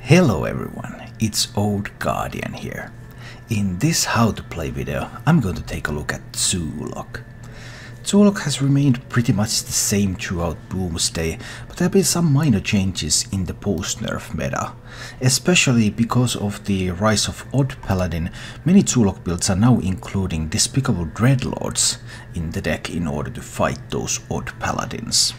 Hello everyone, it's Old Guardian here. In this how to play video, I'm going to take a look at Zoolock. Zoolock has remained pretty much the same throughout Boomsday, but there have been some minor changes in the post-nerf meta. Especially because of the rise of Odd Paladin, many Zoolock builds are now including Despicable Dreadlords in the deck in order to fight those Odd Paladins.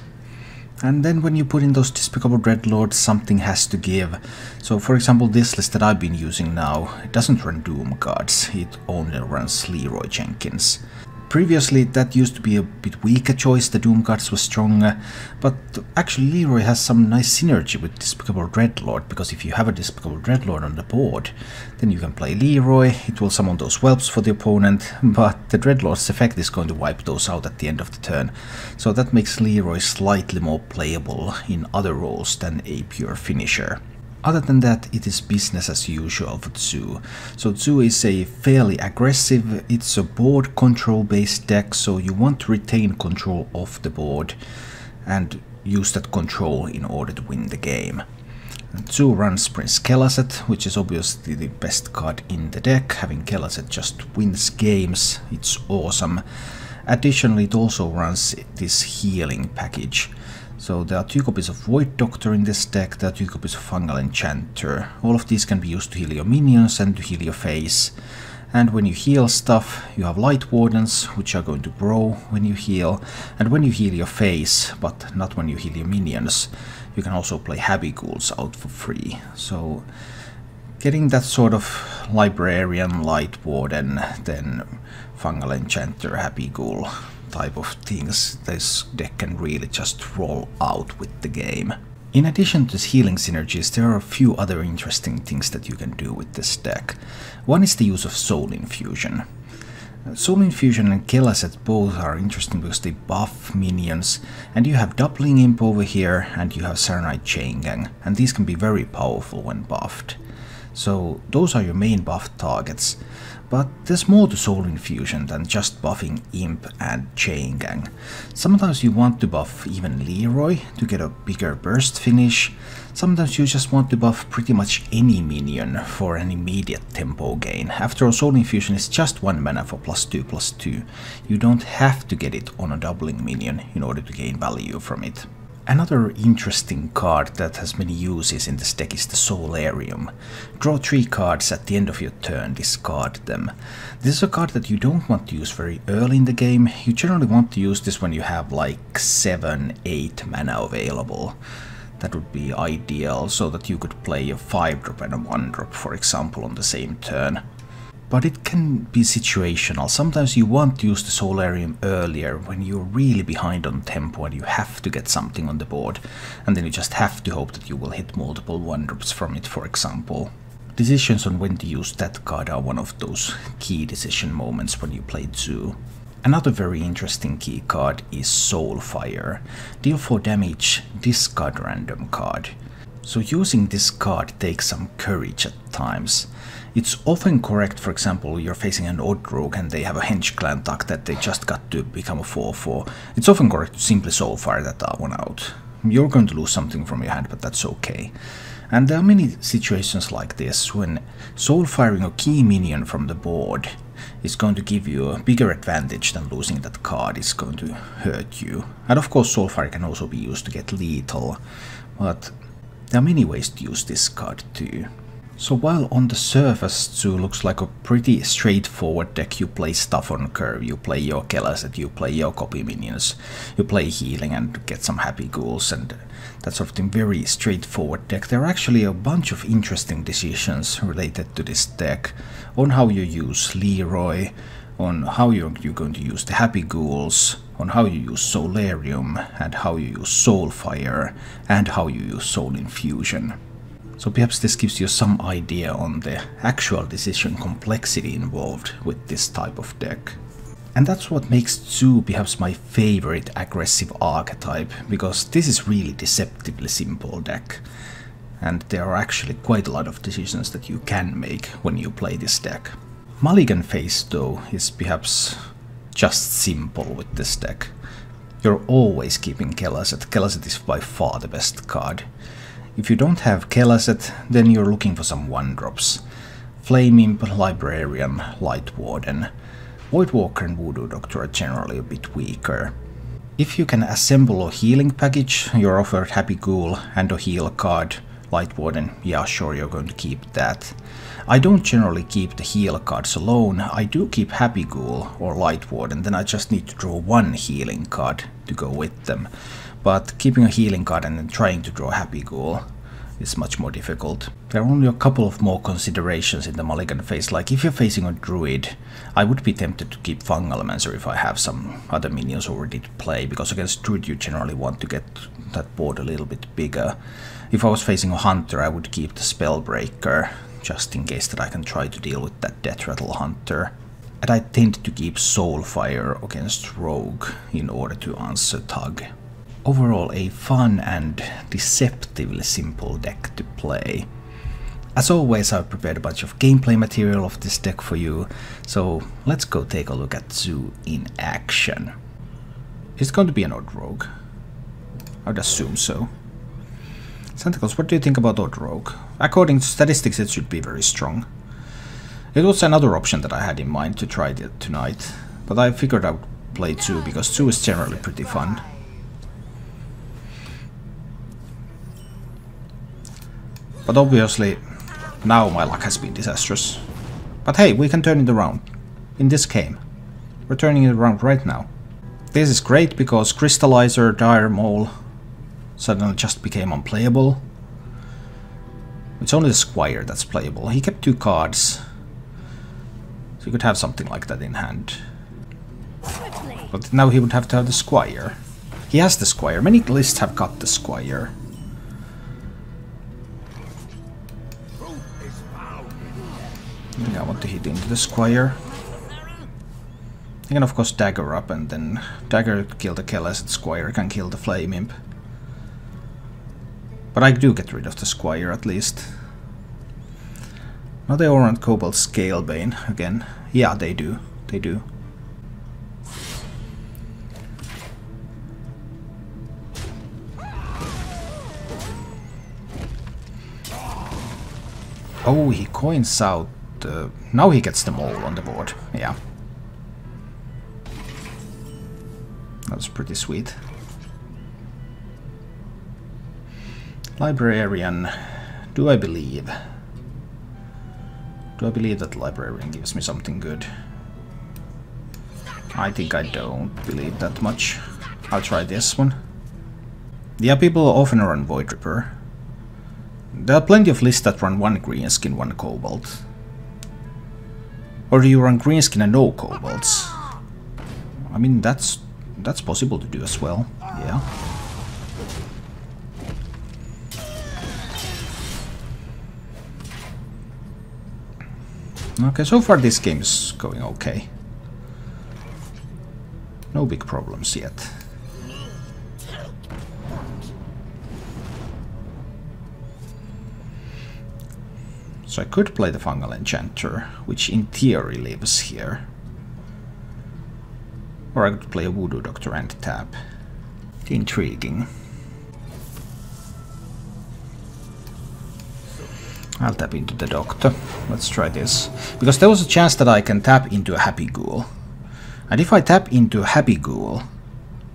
And then when you put in those Despicable Dreadlords, something has to give. So for example, this list that I've been using now, it doesn't run Doom cards, it only runs Leroy Jenkins. Previously that used to be a bit weaker choice, the Doom cards were stronger, but actually Leroy has some nice synergy with Despicable Dreadlord, because if you have a Despicable Dreadlord on the board, then you can play Leroy, it will summon those whelps for the opponent, but the Dreadlord's effect is going to wipe those out at the end of the turn, so that makes Leroy slightly more playable in other roles than a pure finisher. Other than that, it is business as usual for Zoo. So Zoo is a fairly aggressive, it's a board control based deck, so you want to retain control of the board and use that control in order to win the game. And Zoo runs Prince Kelazet, which is obviously the best card in the deck. Having Kelazet just wins games, it's awesome. Additionally, it also runs this healing package. So there are 2 copies of Void Doctor in this deck, there are 2 copies of Fungal Enchanter. All of these can be used to heal your minions and to heal your face. And when you heal stuff, you have Light Wardens, which are going to grow when you heal. And when you heal your face, but not when you heal your minions, you can also play Happy Ghouls out for free. So getting that sort of Librarian, Light Warden, then Fungal Enchanter, Happy Ghoul type of things, this deck can really just roll out with the game. In addition to healing synergies, there are a few other interesting things that you can do with this deck. One is the use of Soul Infusion. Soul Infusion and Kelazet both are interesting because they buff minions, and you have Doubling Imp over here and you have Saronite Chain Gang, and these can be very powerful when buffed. So those are your main buff targets. But there's more to Soul Infusion than just buffing Imp and Chain Gang. Sometimes you want to buff even Leroy to get a bigger burst finish. Sometimes you just want to buff pretty much any minion for an immediate tempo gain. After all, Soul Infusion is just 1 mana for +2/+2. You don't have to get it on a doubling minion in order to gain value from it. Another interesting card that has many uses in this deck is the Solarium. Draw 3 cards at the end of your turn, discard them. This is a card that you don't want to use very early in the game. You generally want to use this when you have like 7-8 mana available. That would be ideal, so that you could play a 5-drop and a 1-drop, for example, on the same turn. But it can be situational. Sometimes you want to use the Solarium earlier when you're really behind on tempo and you have to get something on the board, and then you just have to hope that you will hit multiple 1-drops from it, for example. Decisions on when to use that card are one of those key decision moments when you play Zoo. Another very interesting key card is Soulfire. Deal 4 damage, discard random card. So using this card takes some courage at times. It's often correct, for example, you're facing an Odd Rogue and they have a Hench Clan Tuck that they just got to become a 4/4. It's often correct to simply Soulfire that one out. You're going to lose something from your hand, but that's okay. And there are many situations like this when Soulfiring a key minion from the board is going to give you a bigger advantage than losing that card is going to hurt you. And of course Soulfire can also be used to get lethal, but there are many ways to use this card too. So while on the surface Zoo looks like a pretty straightforward deck, you play stuff on curve, you play your Kelazet, you play your copy minions, you play healing and get some Happy Ghouls and that sort of thing, very straightforward deck. There are actually a bunch of interesting decisions related to this deck on how you use Leroy, on how you're going to use the Happy Ghouls, on how you use Solarium, and how you use Soulfire, and how you use Soul Infusion. So perhaps this gives you some idea on the actual decision complexity involved with this type of deck. And that's what makes Zoo perhaps my favorite aggressive archetype, because this is really deceptively simple deck. And there are actually quite a lot of decisions that you can make when you play this deck. Mulligan Face though is perhaps just simple with this deck. You're always keeping Kelazet. Kelazet is by far the best card. If you don't have Kelesset, then you're looking for some 1-drops. Flame Imp, Librarian, Light Warden. Voidwalker and Voodoo Doctor are generally a bit weaker. If you can assemble a healing package, you're offered Happy Ghoul and a heal card. Light Warden, yeah sure, you're going to keep that. I don't generally keep the heal cards alone. I do keep Happy Ghoul or Light Warden, then I just need to draw 1 healing card to go with them. But keeping a healing card and then trying to draw Happy Ghoul is much more difficult. There are only a couple of more considerations in the mulligan phase, like if you're facing a druid, I would be tempted to keep Fungalmancer if I have some other minions already to play, because against druid you generally want to get that board a little bit bigger. If I was facing a hunter, I would keep the Spellbreaker, just in case that I can try to deal with that Deathrattle Hunter. And I tend to keep Soulfire against Rogue in order to answer Tug. Overall, a fun and deceptively simple deck to play. As always, I've prepared a bunch of gameplay material of this deck for you, so let's go take a look at Zoo in action. Is it going to be an odd rogue? I would assume so. Santacles, what do you think about odd rogue? According to statistics, it should be very strong. It was another option that I had in mind to try tonight, but I figured I would play Zoo because Zoo is generally pretty fun. But obviously, now my luck has been disastrous. But hey, we can turn it around. In this game. We're turning it around right now. This is great because Crystallizer, Dire Mole suddenly just became unplayable. It's only the Squire that's playable. He kept 2 cards. So you could have something like that in hand. But now he would have to have the Squire. He has the Squire. Many lists have got the Squire. I think I want to hit into the Squire. You can of course dagger up and then dagger kill the Kelesset, Squire can kill the Flame Imp. But I do get rid of the Squire at least. Now they aren't Cobalt Scalebane again. Yeah, they do. They do. Oh, he coins out. Now he gets them all on the board. Yeah. That was pretty sweet. Librarian. Do I believe? Do I believe that Librarian gives me something good? I think I don't believe that much. I'll try this one. Yeah, people often run Void Ripper. There are plenty of lists that run 1 greenskin, 1 cobalt. Or do you run greenskin and no cobalts? I mean, that's possible to do as well. Yeah. Okay, so far this game is going okay. No big problems yet. So I could play the Fungal Enchanter, which in theory lives here. Or I could play a Voodoo Doctor and tap. Intriguing. I'll tap into the Doctor. Let's try this. Because there was a chance that I can tap into a Happy Ghoul. And if I tap into a Happy Ghoul,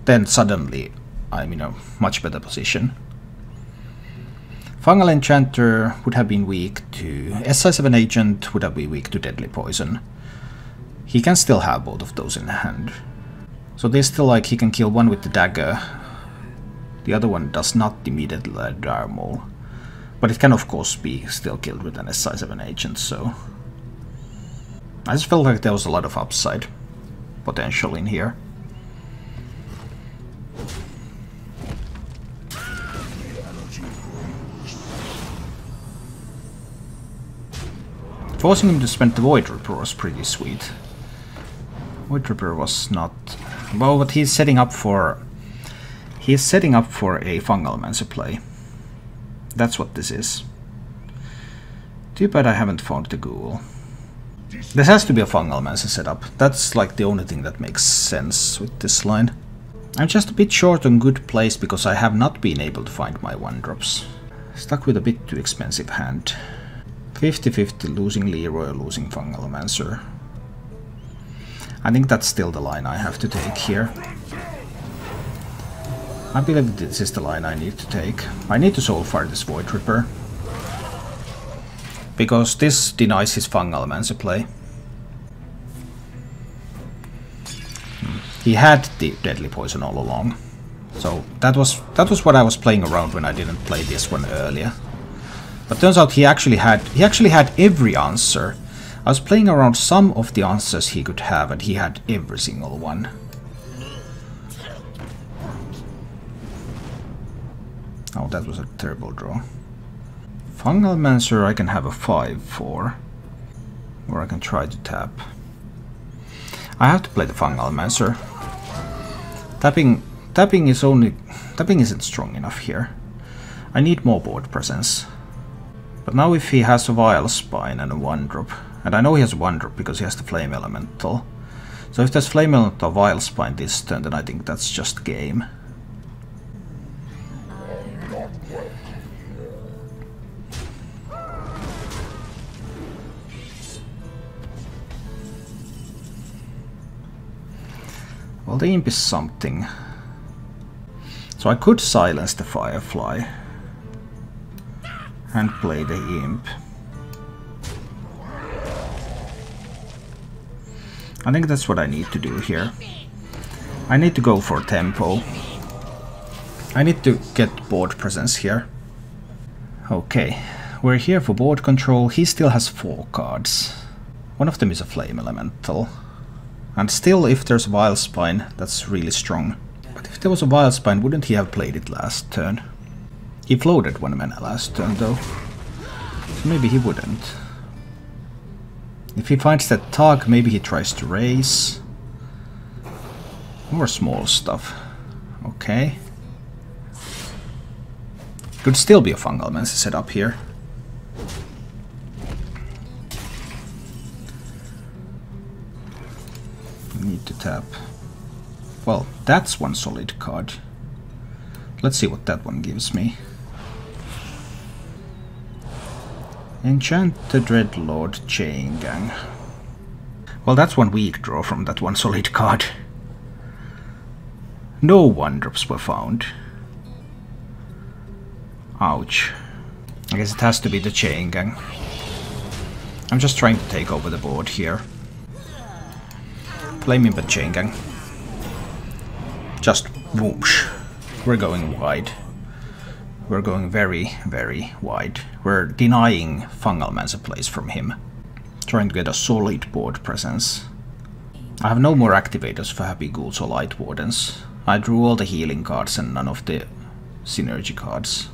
then suddenly I'm in a much better position. Fungal Enchanter would have been weak to SI7 Agent, would have been weak to Deadly Poison. He can still have both of those in hand. So there's still like he can kill one with the dagger. The other one does not immediately Dire Mole. But it can of course be still killed with an SI7 Agent, so... I just felt like there was a lot of upside potential in here. Forcing him to spend the Void Ripper was pretty sweet. Void Ripper was not... Well, but he's setting up for... He's setting up for a Fungalmancer play. That's what this is. Too bad I haven't found the Ghoul. This has to be a Fungalmancer setup. That's like the only thing that makes sense with this line. I'm just a bit short on good plays because I have not been able to find my 1-drops. Stuck with a bit too expensive hand. 50-50 losing Leroy or losing Fungalmancer. I think that's still the line I have to take here. I believe this is the line I need to take. I need to Soulfire this Void Ripper. Because this denies his Fungalmancer play. He had the Deadly Poison all along. So that was what I was playing around when I didn't play this one earlier. But turns out he actually had every answer. I was playing around some of the answers he could have, and he had every single one. Oh, that was a terrible draw. Fungalmancer I can have a 5-4. Or I can try to tap. I have to play the Fungalmancer. Tapping isn't strong enough here. I need more board presence. But now if he has a Vile Spine and a 1-drop, and I know he has a 1-drop because he has the Flame Elemental. So if there's Flame Elemental or Vile Spine this turn, then I think that's just game. Well, the Imp is something. So I could silence the Firefly and play the Imp. I think that's what I need to do here. I need to go for tempo. I need to get board presence here. Okay, we're here for board control. He still has 4 cards. One of them is a Flame Elemental. And still, if there's a Vile Spine, that's really strong. But if there was a Vile Spine, wouldn't he have played it last turn? He floated 1 mana last turn though. So maybe he wouldn't. If he finds that Tug, maybe he tries to raise. More small stuff. Okay. Could still be a Fungalmancer set up here. Need to tap. Well, that's one solid card. Let's see what that one gives me. Enchant the Dreadlord Chain Gang. Well, that's one weak draw from that one solid card. No 1-drops were found. Ouch. I guess it has to be the Chain Gang. I'm just trying to take over the board here. Flame Imp and Chain Gang. Just whoosh. We're going wide. We're going very, very wide. We're denying Fungalmancer plays from him. Trying to get a solid board presence. I have no more activators for Happy Ghouls or Light Wardens. I drew all the healing cards and none of the synergy cards.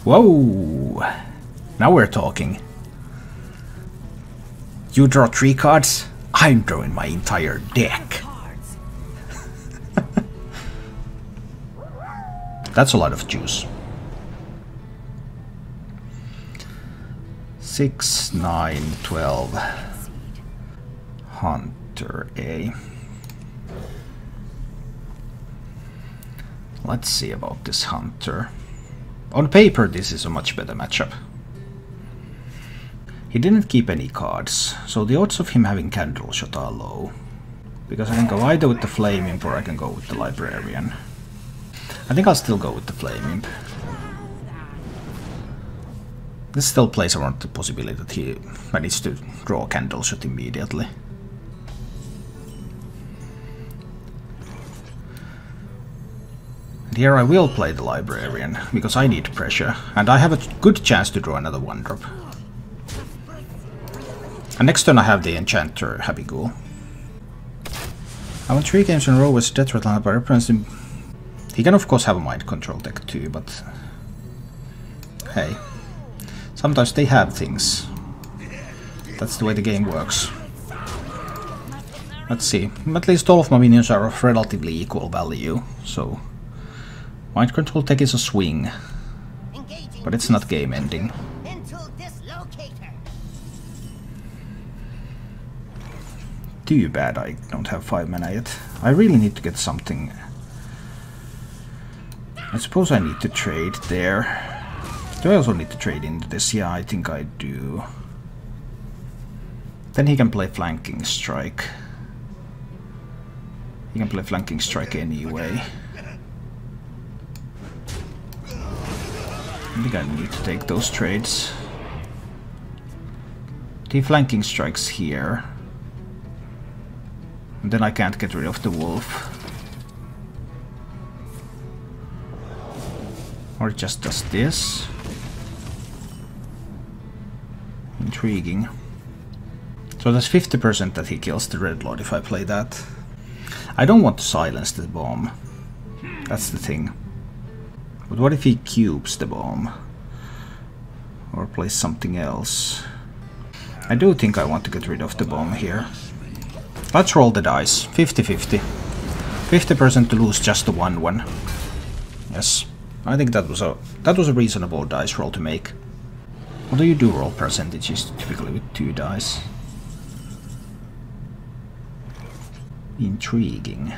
Whoa! Now we're talking. You draw 3 cards, I'm drawing my entire deck. That's a lot of juice. 6, 9, 12. Hunter A. Let's see about this Hunter. On paper, this is a much better matchup. He didn't keep any cards, so the odds of him having Candle Shot are low. Because I can go either with the Flame Imp or I can go with the Librarian. I think I'll still go with the Flame Imp. This still plays around the possibility that he managed to draw a Candle Shot immediately. And here I will play the Librarian, because I need pressure, and I have a good chance to draw another 1-drop. And next turn I have the Enchanter Happy Ghoul. I won 3 games in a row with Deathrattle Hunter by referencing. He can of course have a mind control deck too, but hey, sometimes they have things. That's the way the game works. Let's see, at least all of my minions are of relatively equal value, so mind control deck is a swing, but it's not game ending. Too bad I don't have 5 mana yet. I really need to get something I suppose I need to trade there. Do I also need to trade into this? Yeah, I think I do. Then he can play flanking strike. He can play flanking strike anyway. I think I need to take those trades. The flanking strikes here. And then I can't get rid of the wolf. Or it just does this. Intriguing. So there's 50% that he kills the Red Lord if I play that. I don't want to silence the bomb. That's the thing. But what if he cubes the bomb? Or plays something else? I do think I want to get rid of the bomb here. Let's roll the dice. 50-50. 50% to lose just the 1-1. Yes. I think that was a reasonable dice roll to make. Although you do roll percentages typically with 2 dice. Intriguing.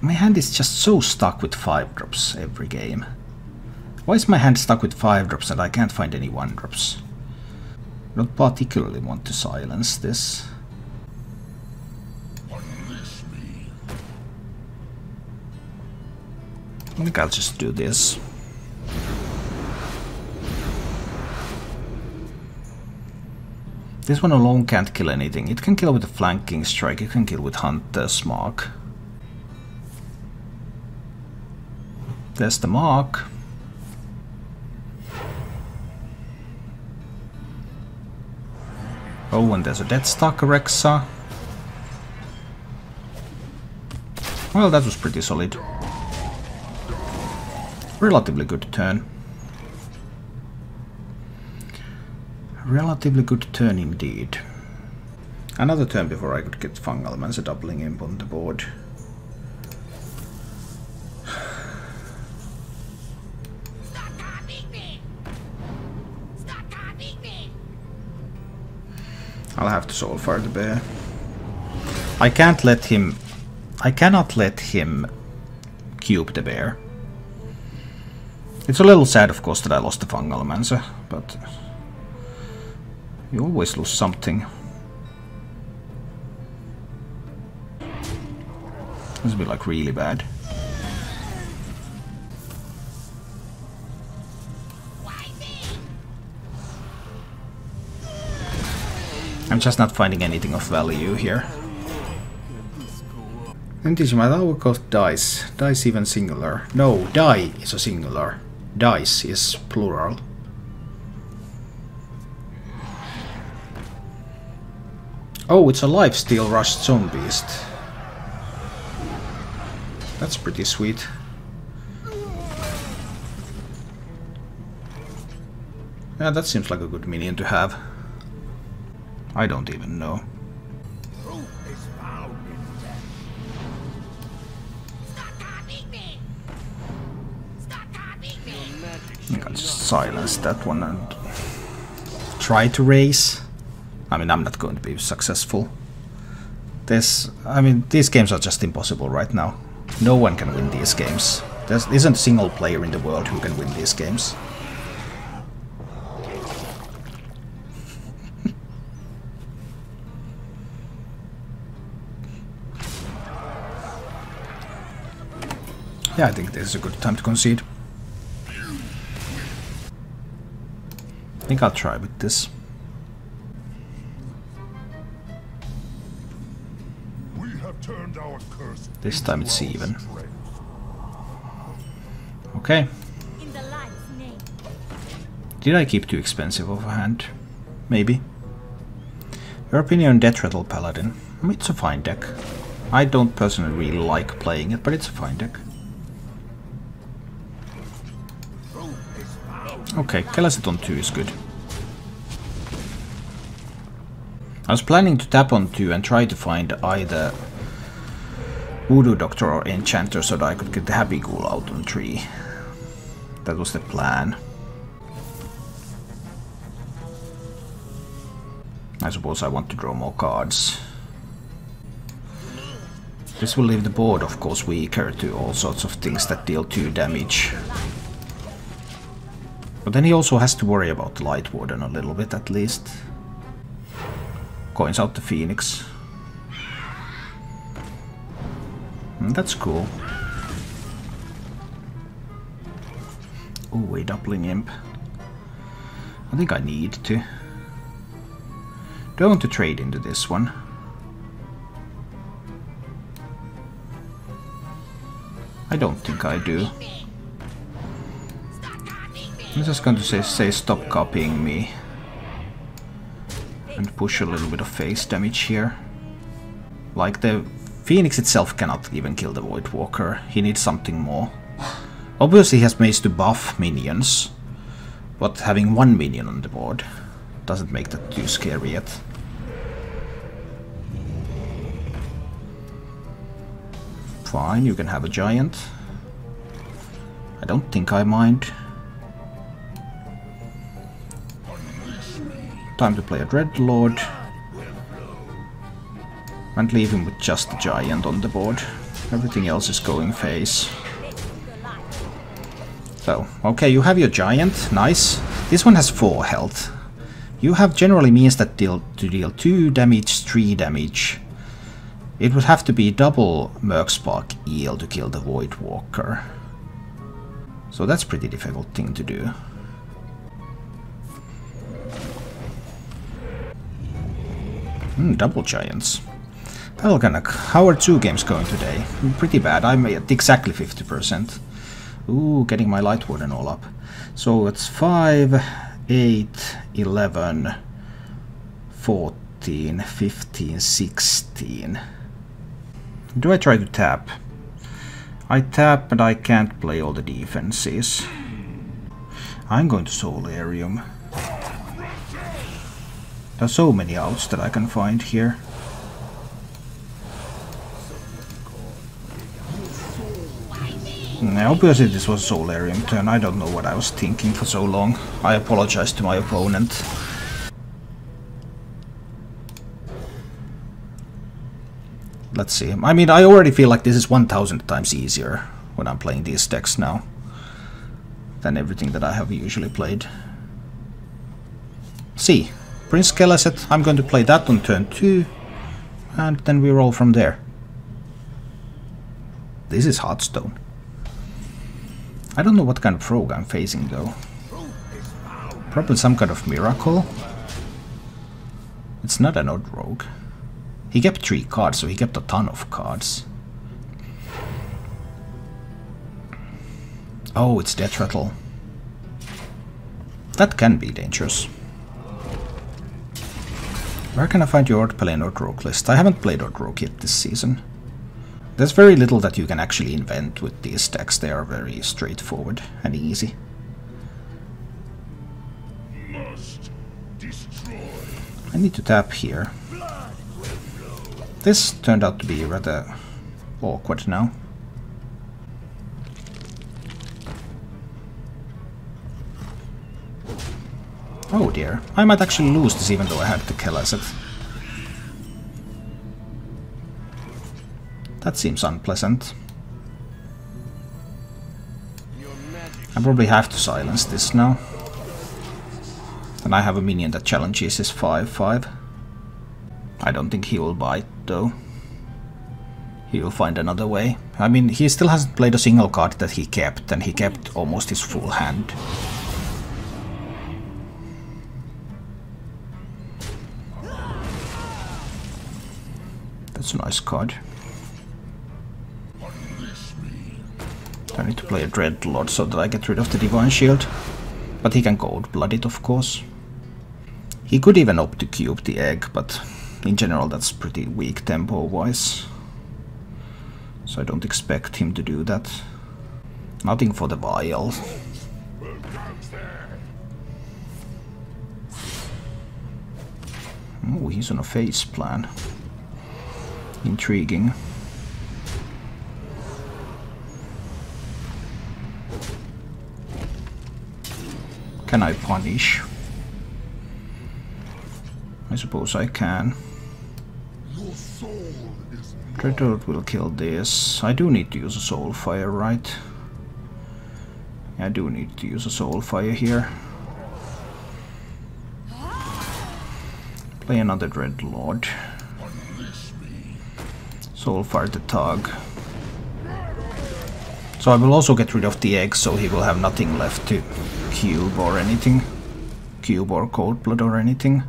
My hand is just so stuck with 5 drops every game. Why is my hand stuck with 5 drops and I can't find any 1 drops? I don't particularly want to silence this. I think I'll just do this. This one alone can't kill anything. It can kill with a flanking strike, it can kill with Hunter's Mark. There's the mark. Oh, and there's a Deathstalker Rexa. Well, that was pretty solid. Relatively good turn. Relatively good turn indeed. Another turn before I could get Fungal Mancer doubling imp on the board. I'll have to Soulfire the bear. I cannot let him cube the bear. It's a little sad, of course, that I lost the Fungal Mancer, but you always lose something. This will be like really bad. I'm just not finding anything of value here. And this might all go dice. Dice even singular. No, die is a singular. Dice is plural. Oh, it's a lifesteal rushed Zombeast. That's pretty sweet. Yeah, that seems like a good minion to have. I don't even know. I can just silence that one and try to raise. I mean, I'm not going to be successful. These games are just impossible right now. No one can win these games. There isn't a single player in the world who can win these games. Yeah, I think this is a good time to concede. I think I'll try with this. This time it's even. Okay. Did I keep too expensive of a hand? Maybe. Your opinion on Deathrattle Paladin? It's a fine deck. I don't personally really like playing it, but it's a fine deck. Okay, Kelasiton 2 is good. I was planning to tap on 2 and try to find either Voodoo Doctor or Enchanter so that I could get the Happy Ghoul out on 3. That was the plan. I suppose I want to draw more cards. This will leave the board, of course, weaker to all sorts of things that deal 2 damage. But then he also has to worry about the Light Warden a little bit, at least. Coins out the Phoenix. That's cool. Oh, a doubling imp. I think I need to. Do I want to trade into this one? I don't think I do. I'm just going to say stop copying me. And push a little bit of face damage here. Like, the Phoenix itself cannot even kill the Void Walker. He needs something more. Obviously he has ways to buff minions, but having 1 minion on the board doesn't make that too scary yet. Fine, you can have a giant. I don't think I mind. Time to play a Dreadlord. And leave him with just the giant on the board. Everything else is going face. So, okay, you have your giant, nice. This one has 4 health. You have generally means that deal 2 damage, 3 damage. It would have to be double Mercspark Eel to kill the Void Walker. So that's a pretty difficult thing to do. Double giants. Pelganak, how are 2 games going today? Pretty bad, I'm at exactly 50%. Ooh, getting my Light Warden all up. So it's 5, 8, 11, 14, 15, 16. Do I try to tap? I tap, but I can't play all the defenses. I'm going to Solarium. There's so many outs that I can find here. Obviously this was a Solarium turn, I don't know what I was thinking for so long. I apologize to my opponent. Let's see. I mean, I already feel like this is 1000 times easier when I'm playing these decks now than everything that I have usually played. See, Prince Keleset, I'm going to play that on turn 2, and then we roll from there. This is Hearthstone. I don't know what kind of rogue I'm facing though. Probably some kind of miracle. It's not an odd rogue. He kept 3 cards, so he kept a ton of cards. Oh, it's Deathrattle. That can be dangerous. Where can I find your play an odd rogue list? I haven't played odd rogue yet this season. There's very little that you can actually invent with these decks. They are very straightforward and easy. I need to tap here. This turned out to be rather awkward now. Oh dear, I might actually lose this even though I had the Keleset. That seems unpleasant. I probably have to silence this now. Then I have a minion that challenges his 5/5. I don't think he will bite though. He will find another way. I mean, he still hasn't played a single card that he kept, and he kept almost his full hand. That's a nice card. I need to play a Dreadlord so that I get rid of the Divine Shield. But he can Cold-Blood it, of course. He could even opt to cube the egg, but in general that's pretty weak tempo-wise. So I don't expect him to do that. Nothing for the Vial. Oh, he's on a face plan. Intriguing. Can I punish? I suppose I can. Your soul is Dreadlord will kill this. I do need to use a Soulfire, right? I do need to use a Soulfire here. Play another Dreadlord. Soulfire the Tug. So I will also get rid of the egg, so he will have nothing left to cube or anything. Cube or Cold Blood or anything.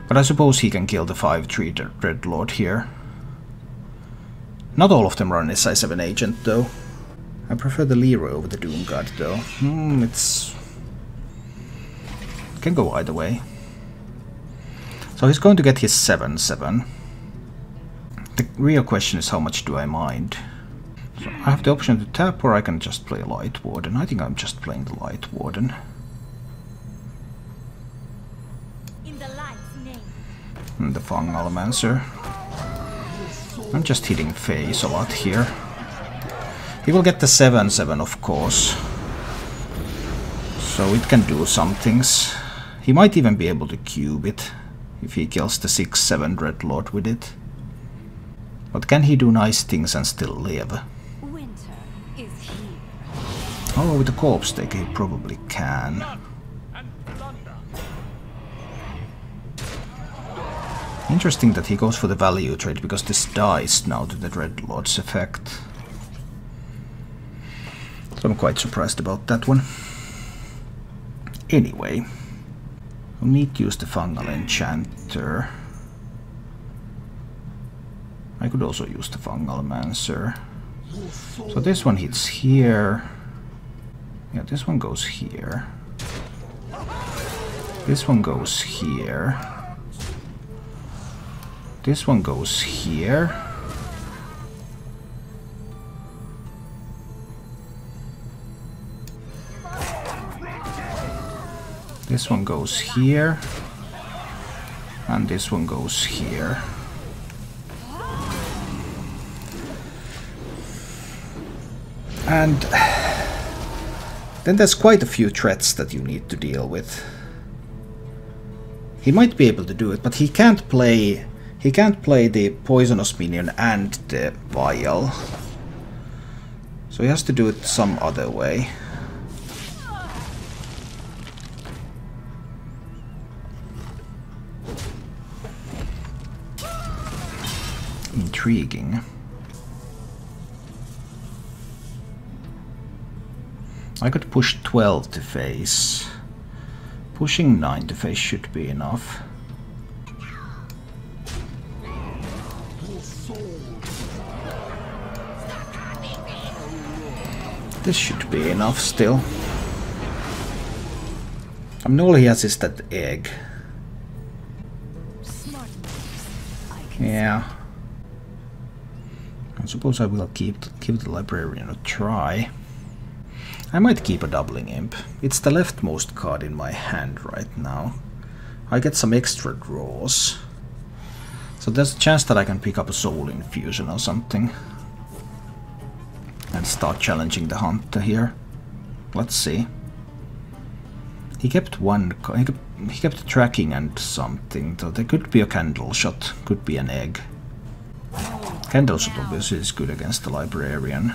But I suppose he can kill the 5/3 Dreadlord here. Not all of them run SI7 Agent though. I prefer the Leroy over the Doom God though. It can go either way. So he's going to get his 7/7. The real question is how much do I mind? So I have the option to tap, or I can just play Light Warden. I think I'm just playing the Light Warden. In the light's name. And the Fungalmancer. I'm just hitting face a lot here. He will get the 7/7 of course. So it can do some things. He might even be able to cube it if he kills the 6/7 Dreadlord with it. But can he do nice things and still live? Winter is here. Oh, with the Corpse Taker he probably can. Interesting that he goes for the value trade, because this dies now to the Dreadlord's effect. So I'm quite surprised about that one. Anyway, we'll need to use the Fungal Enchanter. I could also use the Fungalmancer. So this one hits here. Yeah, this one goes here. This one goes here. This one goes here. This one goes here. And this one goes here. And then there's quite a few threats that you need to deal with. He might be able to do it, but he can't play the Poisonous Minion and the Vial. So he has to do it some other way. Intriguing. I could push 12 to face. Pushing 9 to face should be enough. This should be enough still. I mean, all he has is that egg. Yeah. I suppose I will give the Librarian a try. I might keep a Doubling Imp. It's the leftmost card in my hand right now. I get some extra draws. So there's a chance that I can pick up a Soul Infusion or something. And start challenging the Hunter here. Let's see. He kept one. He kept tracking and something. So there could be a Candle Shot. Could be an egg. Candle Shot obviously is good against the Librarian.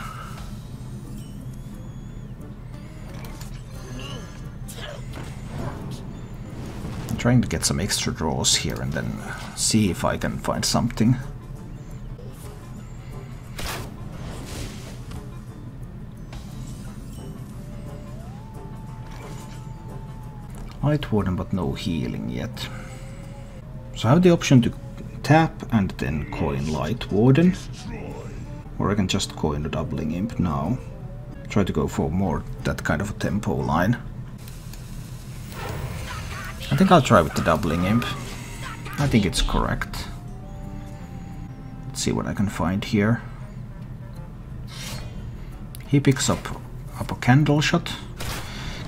I'm trying to get some extra draws here and then see if I can find something. Light Warden, but no healing yet. So I have the option to tap and then coin Light Warden. Or I can just coin the Doubling Imp now. Try to go for more that kind of a tempo line. I think I'll try with the Doubling Imp. I think it's correct. Let's see what I can find here. He picks up a Candle Shot.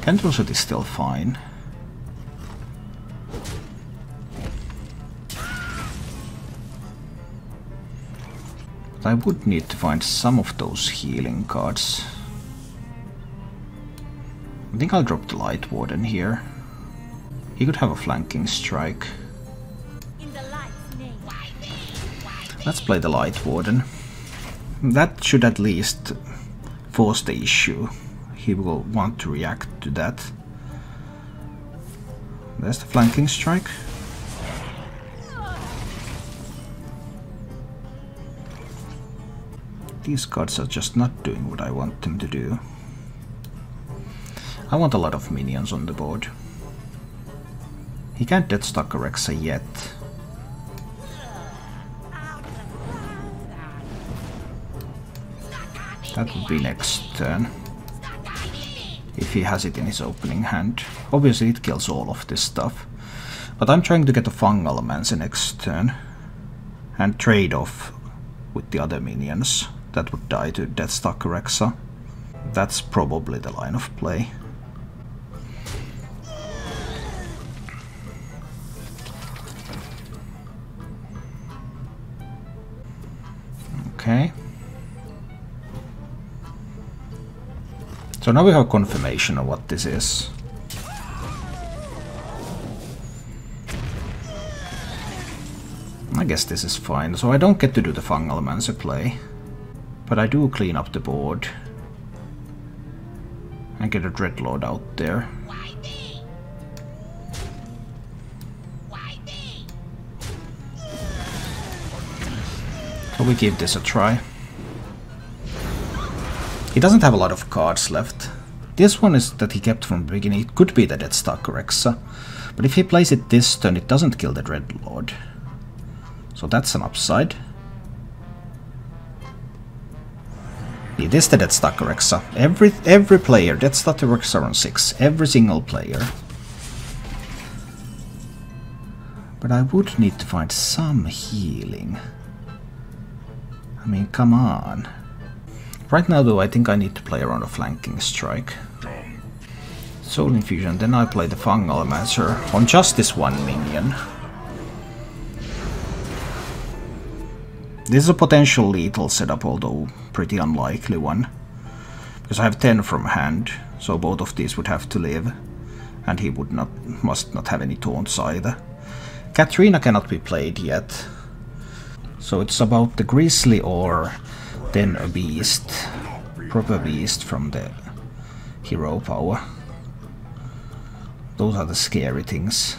Candle Shot is still fine. But I would need to find some of those healing cards. I think I'll drop the Light Warden here. He could have a Flanking Strike. Let's play the Light Warden. That should at least force the issue. He will want to react to that. There's the flanking strike. These cards are just not doing what I want them to do. I want a lot of minions on the board. He can't Deathstalker Rexa yet. That would be next turn. If he has it in his opening hand. Obviously it kills all of this stuff. But I'm trying to get a Fungal Mancer next turn. And trade off with the other minions that would die to Deathstalker Rexa. That's probably the line of play. Okay. So now we have confirmation of what this is. I guess this is fine. So I don't get to do the Fungal Mancer play. But I do clean up the board. And get a Dreadlord out there. So we give this a try. He doesn't have a lot of cards left. This one is that he kept from the beginning. It could be the Deathstalker Rexa. But if he plays it this turn, it doesn't kill the Dreadlord. So that's an upside. It is the Deathstalker Rexa. Every player, Deathstalker Rexa on 6. Every single player. But I would need to find some healing. I mean, come on. Right now though, I think I need to play around a flanking strike. Soul Infusion, then I play the Fungal Mancer on just this one minion. This is a potential lethal setup, although pretty unlikely one. Because I have 10 from hand, so both of these would have to live. And he must not have any taunts either. Katrina cannot be played yet. So it's about the Grizzly or then a beast. Proper beast from the hero power. Those are the scary things.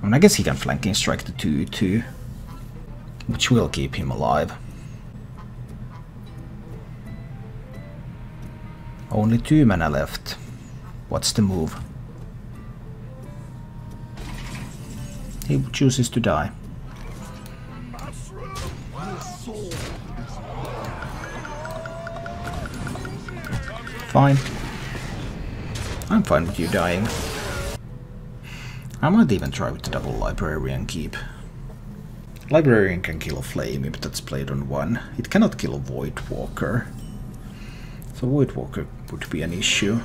And I guess he can flanking strike the 2/2. Which will keep him alive. Only 2 mana left. What's the move? He chooses to die. Fine. I'm fine with you dying. I might even try with the double Librarian Keep. Librarian can kill a Flame Imp that's played on 1. It cannot kill a Voidwalker. So Voidwalker would be an issue.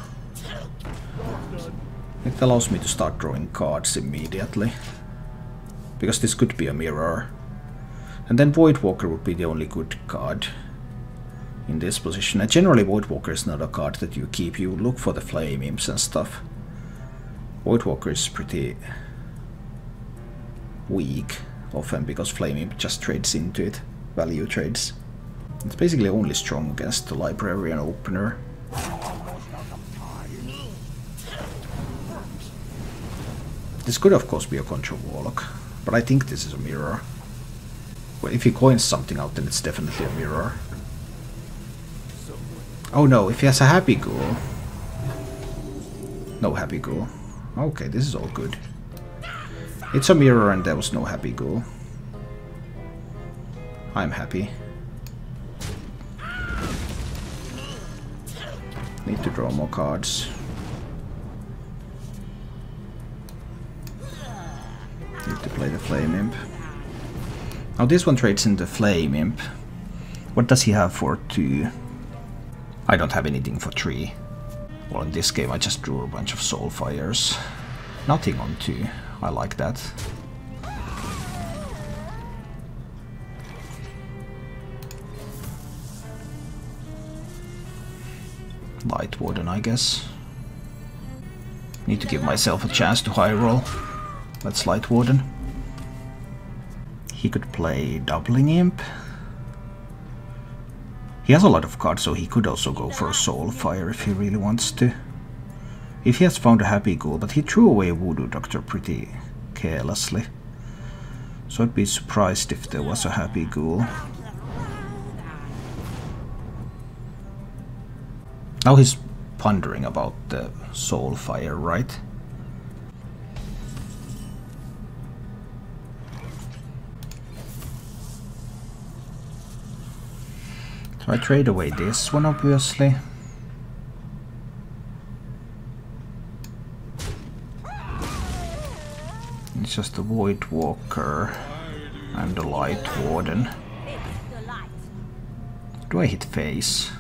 It allows me to start drawing cards immediately. Because this could be a mirror. And then Voidwalker would be the only good card in this position. And generally Voidwalker is not a card that you keep. You look for the Flame Imps and stuff. Voidwalker is pretty weak. Often because Flame Imp just trades into it, value trades. It's basically only strong against the Librarian Opener. This could of course be a Control Warlock, but I think this is a mirror. Well, if he coins something out, then it's definitely a mirror. Oh no, if he has a Happy Ghoul. No Happy Ghoul. Okay, this is all good. It's a mirror and there was no Happy Ghoul. I'm happy. Need to draw more cards. Need to play the Flame Imp. Now this one trades into Flame Imp. What does he have for 2? I don't have anything for 3. Well, in this game I just drew a bunch of Soulfires. Nothing on 2. I like that. Light Warden, I guess. Need to give myself a chance to high roll. Let's Light Warden. He could play Doubling Imp. He has a lot of cards, so he could also go for a Soulfire if he really wants to. If he has found a Happy Ghoul, but he threw away Voodoo Doctor pretty carelessly. So I'd be surprised if there was a Happy Ghoul. Now he's pondering about the Soulfire, right? So I trade away this one, obviously. It's just a Void Walker and a Light Warden. Do I hit face?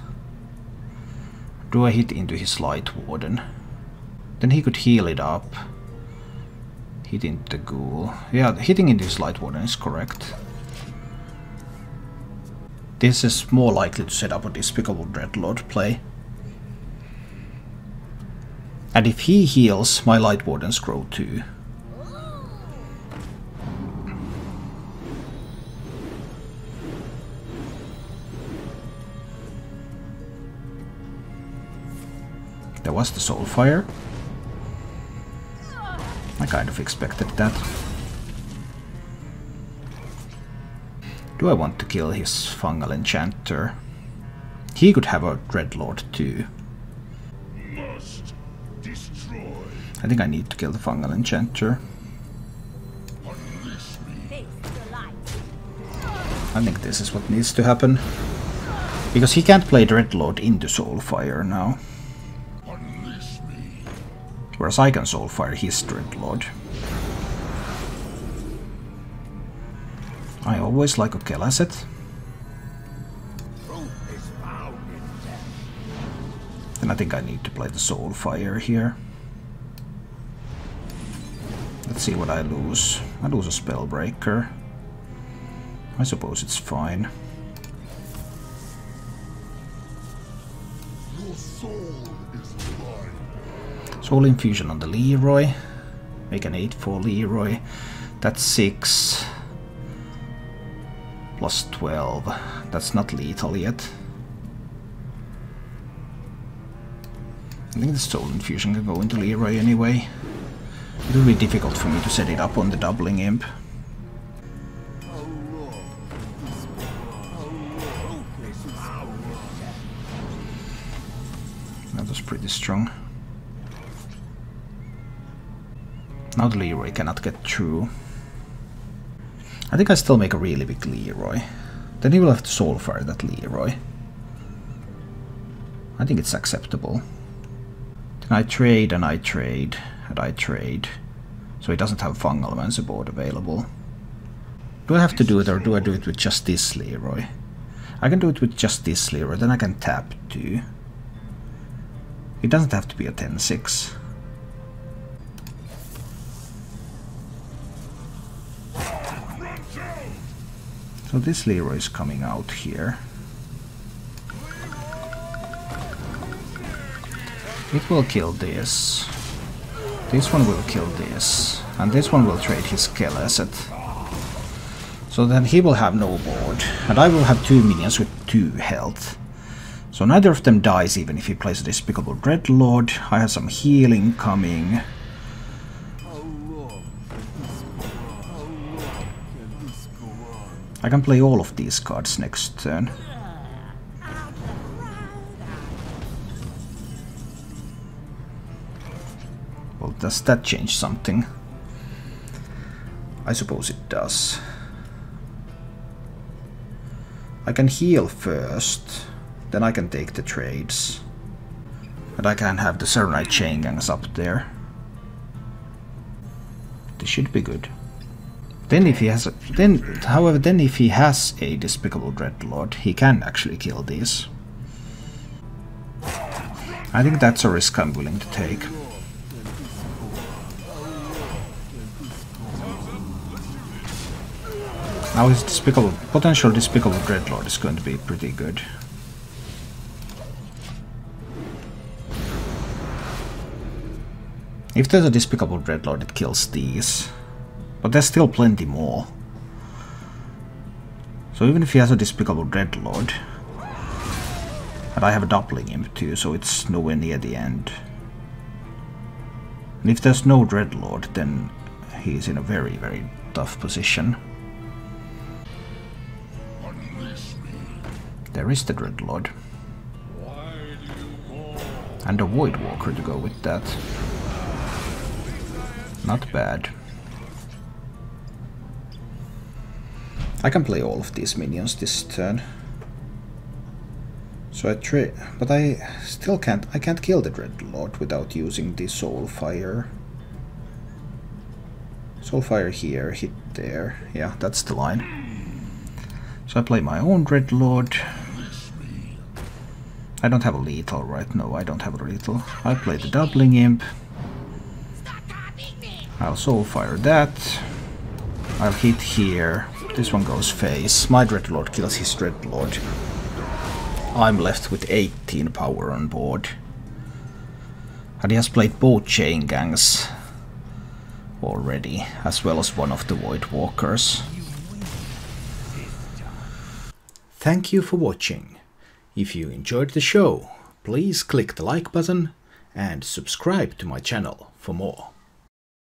Do I hit into his Light Warden? Then he could heal it up. Hit into the Ghoul. Yeah, hitting into his Light Warden is correct. This is more likely to set up a Despicable Dreadlord play. And if he heals, my Light Wardens grow too. There was the Soulfire. I kind of expected that. Do I want to kill his Fungal Enchanter? He could have a Dreadlord too. Must destroy. I think I need to kill the Fungal Enchanter. I think this is what needs to happen. Because he can't play Dreadlord into Soulfire now. Whereas I can Soulfire his Dreadlord. I always like a kill asset. And I think I need to play the Soulfire here. Let's see what I lose. I lose a Spellbreaker. I suppose it's fine. Your soul is mine. Soul Infusion on the Leroy. Make an 8/4 Leroy. That's 6. Plus 12. That's not lethal yet. I think the Soul Infusion can go into Leroy anyway. It will be difficult for me to set it up on the Doubling Imp. That was pretty strong. Now the Leroy cannot get through. I think I still make a really big Leroy. Then he will have to Soulfire that Leroy. I think it's acceptable. Then I trade and I trade and I trade. So he doesn't have Fungal Man's board available. Do I have to do it or do I do it with just this Leroy? I can do it with just this Leroy, then I can tap 2. It doesn't have to be a 10/6. So this Leroy is coming out here. It will kill this. This one will kill this. And this one will trade his kill asset. So then he will have no board. And I will have 2 minions with 2 health. So neither of them dies even if he plays a Despicable Dreadlord. I have some healing coming. I can play all of these cards next turn. Well, does that change something? I suppose it does. I can heal first, then I can take the trades. And I can have the Serenite Chain Gangs up there. This should be good. Then if he has then if he has a Despicable Dreadlord, he can actually kill these. I think that's a risk I'm willing to take. Now his potential Despicable Dreadlord is going to be pretty good. If there's a Despicable Dreadlord, it kills these. But there's still plenty more. So even if he has a Despicable Dreadlord, And I have a doubling imp too, so it's nowhere near the end. And if there's no Dreadlord, then he's in a very, very tough position. There is the Dreadlord. And a Voidwalker to go with that. Not bad. I can play all of these minions this turn. So I try, but I still can't. I can't kill the Dreadlord without using the Soulfire. Soulfire here, hit there. Yeah, that's the line. So I play my own Dreadlord. I don't have a lethal, right? No, I don't have a lethal. I play the doubling imp. I'll Soulfire that. I'll hit here. This one goes face. My Dreadlord kills his Dreadlord. I'm left with 18 power on board. And he has played both Chain Gangs already, as well as one of the Voidwalkers. Thank you for watching. If you enjoyed the show, please click the like button and subscribe to my channel for more.